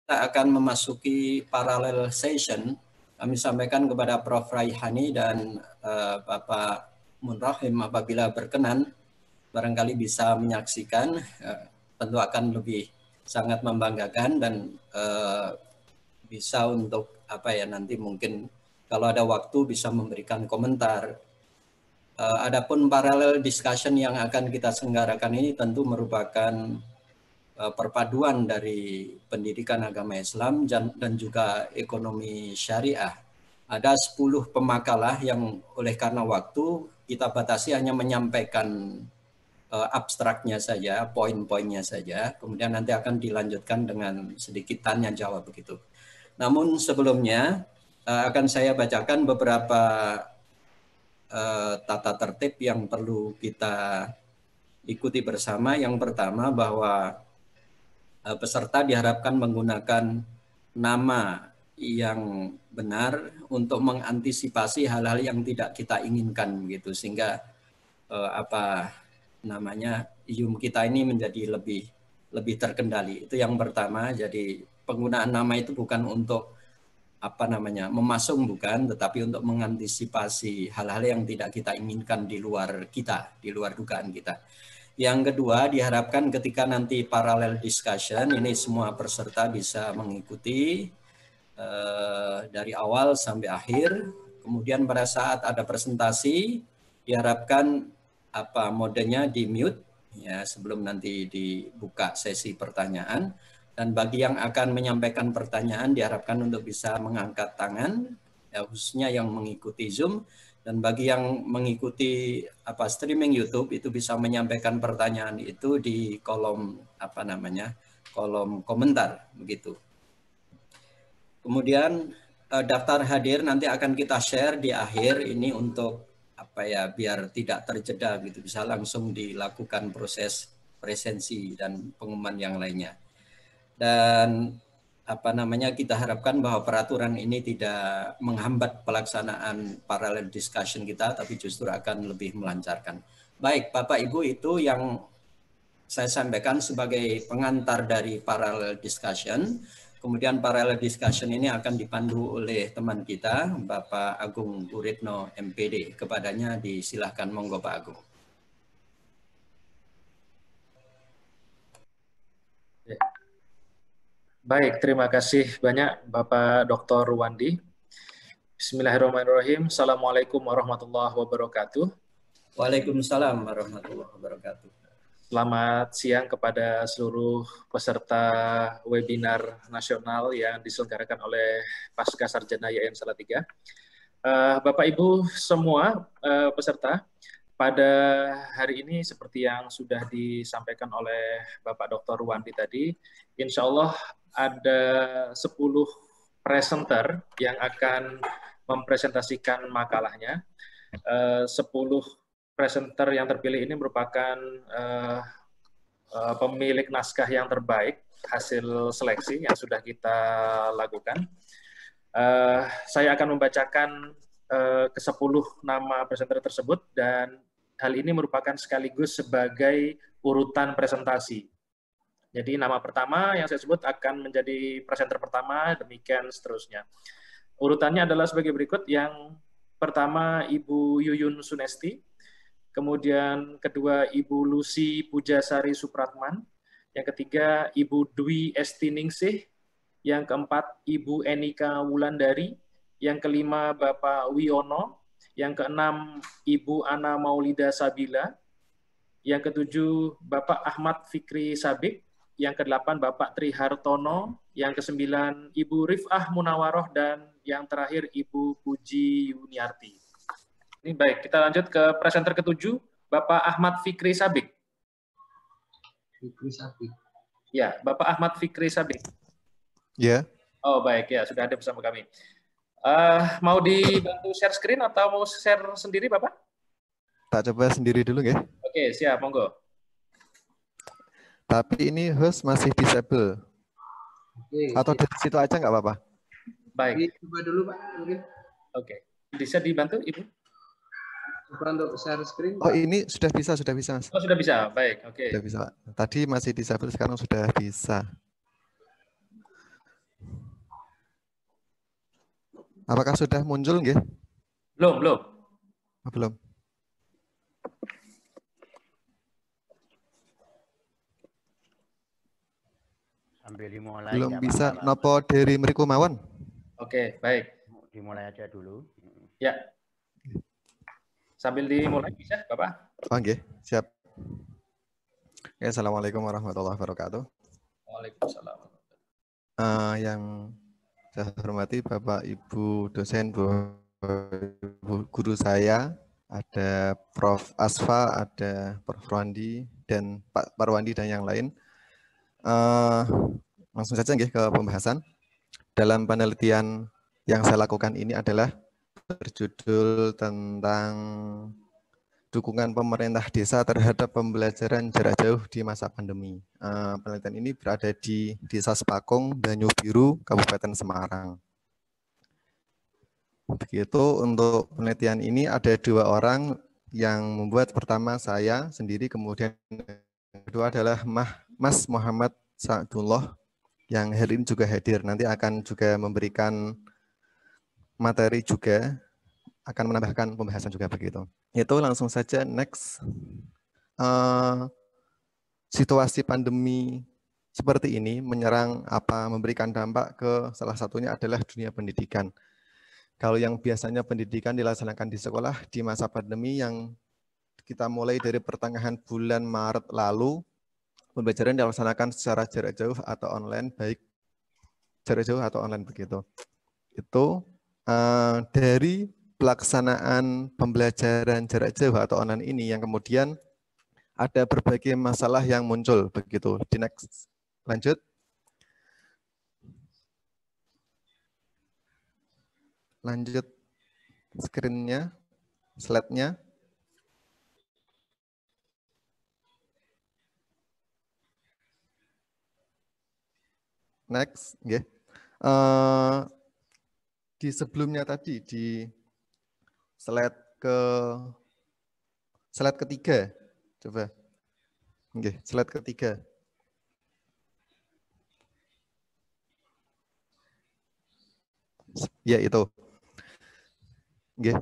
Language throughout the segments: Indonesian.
kita akan memasuki parallel session. Kami sampaikan kepada Prof. Raihani dan Bapak Munrohim apabila berkenan, barangkali bisa menyaksikan, tentu akan lebih sangat membanggakan dan bisa untuk nanti mungkin kalau ada waktu bisa memberikan komentar. Adapun parallel discussion yang akan kita selenggarakan ini tentu merupakan perpaduan dari pendidikan agama Islam dan juga ekonomi syariah. Ada 10 pemakalah yang oleh karena waktu kita batasi hanya menyampaikan abstraknya saja, poin-poinnya saja, kemudian nanti akan dilanjutkan dengan sedikit tanya jawab begitu. Namun sebelumnya akan saya bacakan beberapa tata tertib yang perlu kita ikuti bersama. Yang pertama bahwa peserta diharapkan menggunakan nama yang benar untuk mengantisipasi hal-hal yang tidak kita inginkan gitu, sehingga IUM kita ini menjadi lebih terkendali. Itu yang pertama. Jadi penggunaan nama itu bukan untuk memasung, bukan, tetapi untuk mengantisipasi hal-hal yang tidak kita inginkan di luar kita, di luar dugaan kita. Yang kedua, diharapkan ketika nanti parallel discussion, ini semua peserta bisa mengikuti dari awal sampai akhir. Kemudian pada saat ada presentasi, diharapkan modenya di mute ya sebelum nanti dibuka sesi pertanyaan. Dan bagi yang akan menyampaikan pertanyaan, diharapkan untuk bisa mengangkat tangan, ya, khususnya yang mengikuti Zoom. Dan bagi yang mengikuti streaming YouTube itu bisa menyampaikan pertanyaan itu di kolom kolom komentar begitu. Kemudian daftar hadir nanti akan kita share di akhir ini untuk biar tidak terjeda gitu, bisa langsung dilakukan proses presensi dan pengumuman yang lainnya. Dan kita harapkan bahwa peraturan ini tidak menghambat pelaksanaan parallel discussion kita, tapi justru akan lebih melancarkan. Baik, Bapak Ibu, itu yang saya sampaikan sebagai pengantar dari parallel discussion. Kemudian parallel discussion ini akan dipandu oleh teman kita, Bapak Agung Guritno, MPD. Kepadanya disilahkan, monggo Pak Agung. Baik, terima kasih banyak Bapak Dr. Ruwandi. Bismillahirrahmanirrahim. Assalamualaikum warahmatullahi wabarakatuh. Waalaikumsalam warahmatullahi wabarakatuh. Selamat siang kepada seluruh peserta webinar nasional yang diselenggarakan oleh Pasca Sarjana YN Salatiga. Bapak Ibu semua peserta, pada hari ini seperti yang sudah disampaikan oleh Bapak Dr. Ruwandi tadi, insya Allah ada 10 presenter yang akan mempresentasikan makalahnya. 10 presenter yang terpilih ini merupakan pemilik naskah yang terbaik hasil seleksi yang sudah kita lakukan. Saya akan membacakan ke-10 nama presenter tersebut, dan hal ini merupakan sekaligus sebagai urutan presentasi. Jadi nama pertama yang saya sebut akan menjadi presenter pertama, demikian seterusnya. Urutannya adalah sebagai berikut. Yang pertama Ibu Yuyun Sunesti, kemudian kedua Ibu Lucy Pujasari Supratman, yang ketiga Ibu Dwi Estiningsih, yang keempat Ibu Enika Wulandari, yang kelima Bapak Wiono, yang keenam Ibu Ana Maulida Sabila, yang ketujuh Bapak Ahmad Fikri Sabik, yang kedelapan Bapak Tri Hartono, yang kesembilan Ibu Rifah Munawaroh, dan yang terakhir Ibu Puji Yuniarti. Ini baik, kita lanjut ke presenter ketujuh, Bapak Ahmad Fikri Sabik. Fikri Sabik. Ya, Bapak Ahmad Fikri Sabik. Ya. Oh baik, ya sudah ada bersama kami. Mau dibantu share screen atau mau share sendiri Bapak? Tak coba sendiri dulu ya. Oke, siap, monggo. Tapi ini host masih disable. Oke. Atau dari situ aja nggak apa-apa? Baik. Coba dulu Pak. Oke. Bisa dibantu Ibu? Coba untuk share screen. Oh ini sudah bisa Mas. Oh sudah bisa, baik. Oke. Sudah bisa. Tadi masih disable, sekarang sudah bisa. Apakah sudah muncul nggih? Belum, belum. Oh, belum. Sambil dimulai Belum nggak bisa apa-apa, Pak. nopo dari mriku mawon. Oke, baik. Dimulai aja dulu. Ya. Sambil dimulai bisa, Bapak? Oh nggih, siap. Ya, Assalamualaikum warahmatullahi wabarakatuh. Waalaikumsalam. Yang saya hormati Bapak Ibu dosen, Bu guru saya, ada Prof. Asfa, ada Prof. Rwandi, dan Pak Parwandi dan yang lain. Langsung saja nggih ke pembahasan. Dalam penelitian yang saya lakukan ini adalah berjudul tentang dukungan pemerintah desa terhadap pembelajaran jarak jauh di masa pandemi. Penelitian ini berada di Desa Sepakung, Banyu Biru, Kabupaten Semarang. Begitu untuk penelitian ini ada 2 orang yang membuat. Pertama saya sendiri, kemudian yang kedua adalah Mas Muhammad Sa'dullah yang hari ini juga hadir. Nanti akan juga memberikan materi juga, akan menambahkan pembahasan juga begitu. Itu langsung saja next. Situasi pandemi seperti ini menyerang memberikan dampak ke salah satunya adalah dunia pendidikan. Kalau yang biasanya pendidikan dilaksanakan di sekolah di masa pandemi yang kita mulai dari pertengahan bulan Maret lalu, pembelajaran dilaksanakan secara jarak jauh atau online, baik jarak jauh atau online begitu. Itu dari pelaksanaan pembelajaran jarak jauh atau online ini yang kemudian ada berbagai masalah yang muncul begitu. Di next, lanjut. Lanjut screen-nya, slide-nya. Next, okay. Di sebelumnya tadi di slide ketiga, coba, okay, slide ketiga. Ya itu. Okay.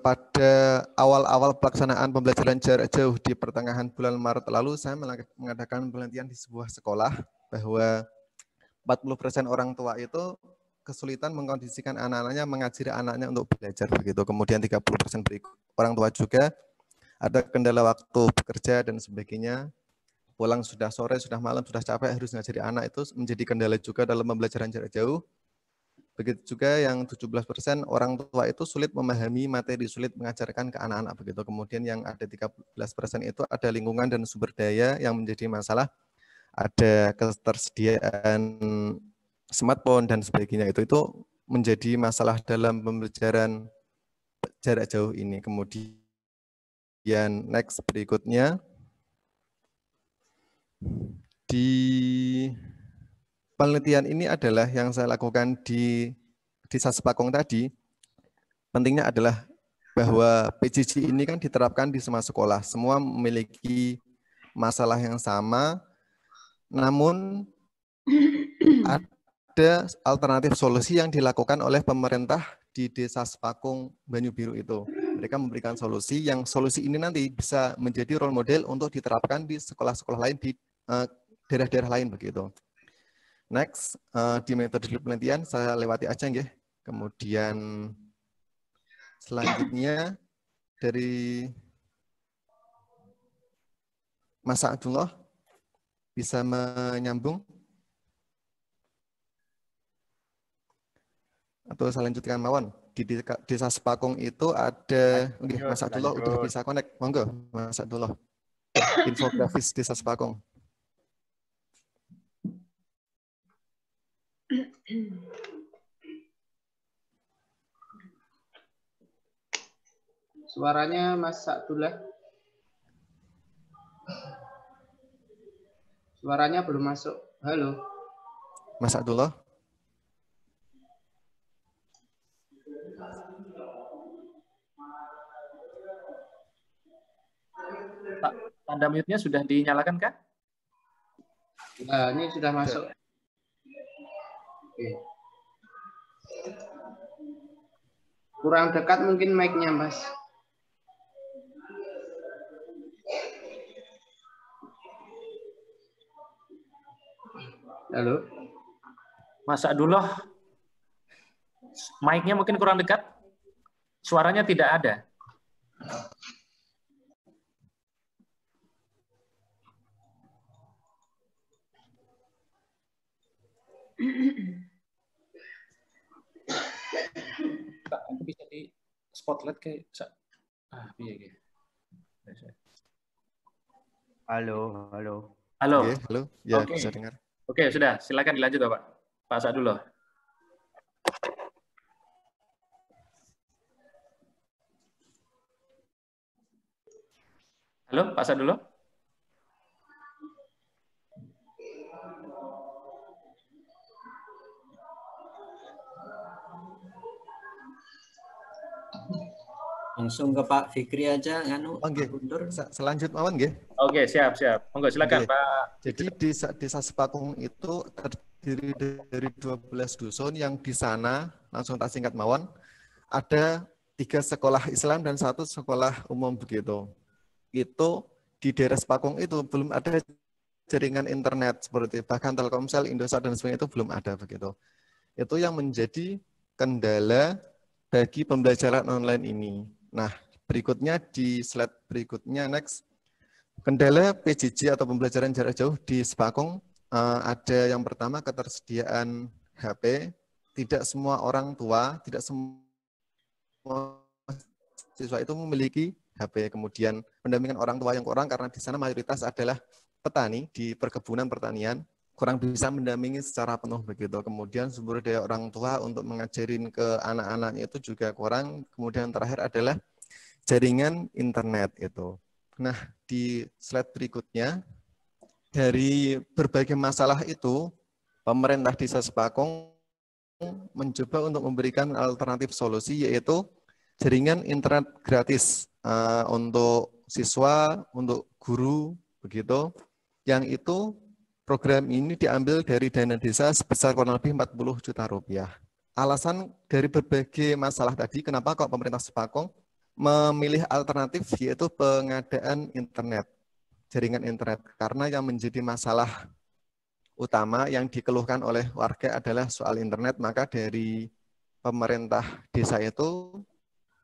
Pada awal-awal pelaksanaan pembelajaran jarak jauh di pertengahan bulan Maret lalu, saya mengadakan penelitian di sebuah sekolah bahwa 40% orang tua itu kesulitan mengkondisikan anak-anaknya, mengajari anaknya untuk belajar begitu. Kemudian 30% orang tua juga ada kendala waktu bekerja dan sebagainya. Pulang sudah sore, sudah malam, sudah capek, harus ngajari anak, itu menjadi kendala juga dalam pembelajaran jarak jauh. Begitu juga yang 17% orang tua itu sulit memahami materi, sulit mengajarkan ke anak-anak begitu. Kemudian yang ada 13% itu ada lingkungan dan sumber daya yang menjadi masalah. Ada ketersediaan smartphone dan sebagainya, itu menjadi masalah dalam pembelajaran jarak jauh ini. Kemudian next berikutnya, di penelitian ini adalah yang saya lakukan di Desa Sepakung tadi, pentingnya adalah bahwa PJJ ini kan diterapkan di semua sekolah, semua memiliki masalah yang sama, namun ada alternatif solusi yang dilakukan oleh pemerintah di Desa Sepakung Banyu Biru itu. Mereka memberikan solusi yang solusi ini nanti bisa menjadi role model untuk diterapkan di sekolah-sekolah lain di daerah-daerah lain begitu. Next, di metode penelitian saya lewati aja nggih. Kemudian selanjutnya dari Mas Abdullah bisa menyambung atau saya lanjutkan mawon. Di Desa Sepakung itu ada, Mas Abdullah udah bisa connect, monggo Mas Abdullah. Infografis Desa Sepakung. Suaranya Mas Abdullah. Suaranya belum masuk. Halo. Mas Abdullah. Tanda mute-nya sudah dinyalakan kan? Nah, ini sudah masuk. Oke. Kurang dekat mungkin mic-nya, Mas. Halo. Mas Abdullah, mic-nya mungkin kurang dekat. Suaranya tidak ada. Kak, aku bisa di spotlight kayak iya. Halo, halo. Halo. Oke, halo. Ya, Oke. bisa dengar. Oke, sudah. Silakan dilanjut, Bapak. Pak Sadullah. Halo, Pak Sadullah. Langsung ke Pak Fikri aja, nganu. Oke, selanjut mawon nggih. Oke, siap. Monggo silakan, Oke. Pak. Jadi desa Sepakung itu terdiri dari 12 dusun yang di sana, langsung tak singkat mawon, ada 3 sekolah Islam dan 1 sekolah umum begitu. Itu di daerah Sepakung itu belum ada jaringan internet seperti bahkan Telkomsel, Indosat dan sebagainya itu belum ada begitu. Itu yang menjadi kendala bagi pembelajaran online ini. Nah, berikutnya di slide berikutnya next. Kendala PJJ atau pembelajaran jarak jauh di Sepakung ada yang pertama ketersediaan HP. Tidak semua orang tua, tidak semua siswa itu memiliki HP. Kemudian pendampingan orang tua yang kurang karena di sana mayoritas adalah petani di perkebunan pertanian, kurang bisa mendampingi secara penuh begitu. Kemudian sumber daya orang tua untuk mengajarin ke anak-anaknya itu juga kurang. Kemudian terakhir adalah jaringan internet itu. Nah, di slide berikutnya, dari berbagai masalah itu, pemerintah Desa Sepakung mencoba untuk memberikan alternatif solusi, yaitu jaringan internet gratis untuk siswa, untuk guru, begitu. Yang itu program ini diambil dari dana desa sebesar kurang lebih 40 juta rupiah. Alasan dari berbagai masalah tadi, kenapa kok pemerintah Sepakung memilih alternatif yaitu pengadaan internet, jaringan internet. Karena yang menjadi masalah utama yang dikeluhkan oleh warga adalah soal internet, maka dari pemerintah desa itu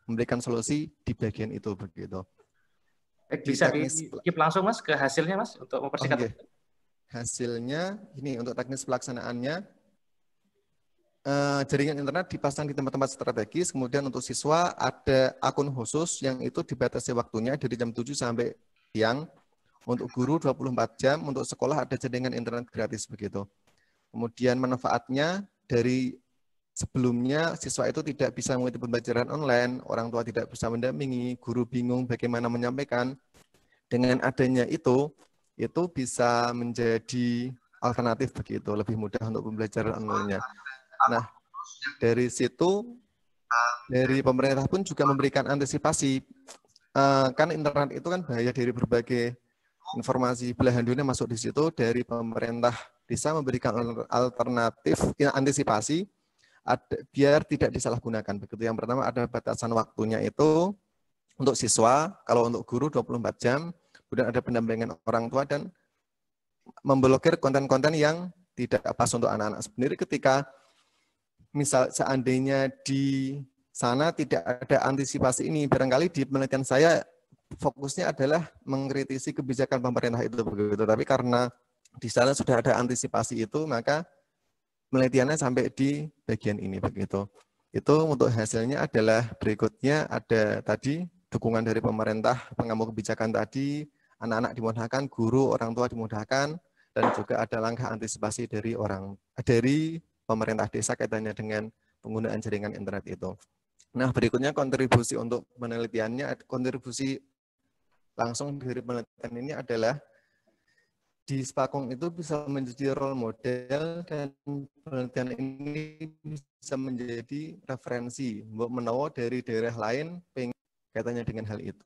memberikan solusi di bagian itu begitu. Bisa di-skip langsung Mas ke hasilnya Mas untuk mempersingkat. Hasilnya ini untuk teknis pelaksanaannya, jaringan internet dipasang di tempat-tempat strategis, kemudian untuk siswa ada akun khusus yang itu dibatasi waktunya dari jam 7 sampai siang, untuk guru 24 jam, untuk sekolah ada jaringan internet gratis begitu. Kemudian manfaatnya dari sebelumnya siswa itu tidak bisa mengikuti pembelajaran online, orang tua tidak bisa mendampingi, guru bingung bagaimana menyampaikan. Dengan adanya itu bisa menjadi alternatif begitu, lebih mudah untuk pembelajaran online-nya. Nah, dari situ, dari pemerintah pun juga memberikan antisipasi. Kan internet itu kan bahaya dari berbagai informasi belahan dunia masuk di situ. Dari pemerintah desa memberikan alternatif antisipasi biar tidak disalahgunakan. Begitu. Yang pertama ada batasan waktunya itu untuk siswa, kalau untuk guru 24 jam, kemudian ada pendampingan orang tua dan memblokir konten-konten yang tidak pas untuk anak-anak sendiri. Ketika misal seandainya di sana tidak ada antisipasi ini, barangkali di penelitian saya fokusnya adalah mengkritisi kebijakan pemerintah itu begitu. Tapi karena di sana sudah ada antisipasi itu, maka penelitiannya sampai di bagian ini begitu. Itu untuk hasilnya adalah berikutnya ada tadi dukungan dari pemerintah, pengambil kebijakan tadi, anak-anak dimudahkan, guru, orang tua dimudahkan, dan juga ada langkah antisipasi dari pemerintah desa kaitannya dengan penggunaan jaringan internet itu. Nah, berikutnya kontribusi untuk penelitiannya, kontribusi langsung dari penelitian ini adalah di Sepakung itu bisa menjadi role model dan penelitian ini bisa menjadi referensi untuk menawa dari daerah lain kaitannya dengan hal itu.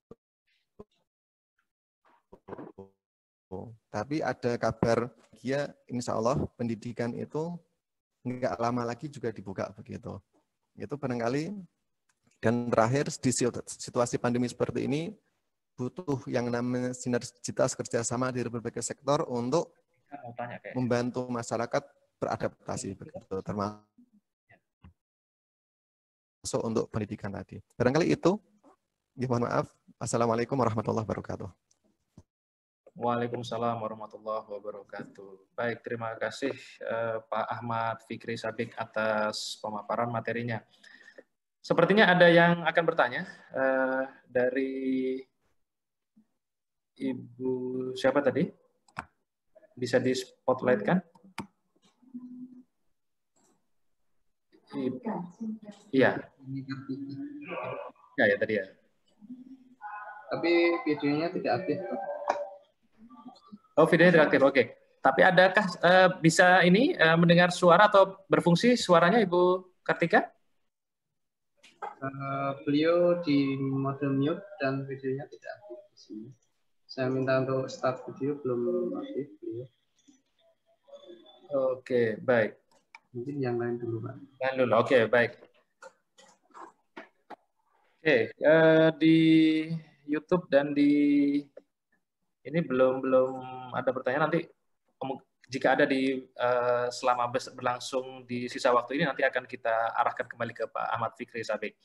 Tapi ada kabar ya, insya Allah pendidikan itu nggak lama lagi juga dibuka begitu. Itu barangkali Dan terakhir, di situasi pandemi seperti ini, butuh yang namanya sinergitas kerjasama dari berbagai sektor untuk membantu masyarakat beradaptasi, begitu, termasuk untuk pendidikan tadi. Barangkali itu, mohon maaf. Assalamualaikum warahmatullahi wabarakatuh. Waalaikumsalam warahmatullahi wabarakatuh. Baik, terima kasih Pak Ahmad Fikri Sabik atas pemaparan materinya. Sepertinya ada yang akan bertanya dari Ibu siapa tadi? Bisa di spotlight kan? Iya. Ya tadi ya. Tapi videonya tidak aktif. Oh, videonya tidak aktif. Oke. Tapi adakah bisa ini mendengar suara atau berfungsi suaranya Ibu Kartika? Beliau di mode mute dan videonya tidak aktif di sini. Saya minta untuk start video, belum aktif beliau. Oke, baik. Mungkin yang lain dulu, Pak. Lain dulu. Oke, baik. Oke, di YouTube dan di ini belum ada pertanyaan. Nanti jika ada di selama berlangsung di sisa waktu ini, nanti akan kita arahkan kembali ke Pak Ahmad Fikri Sabik.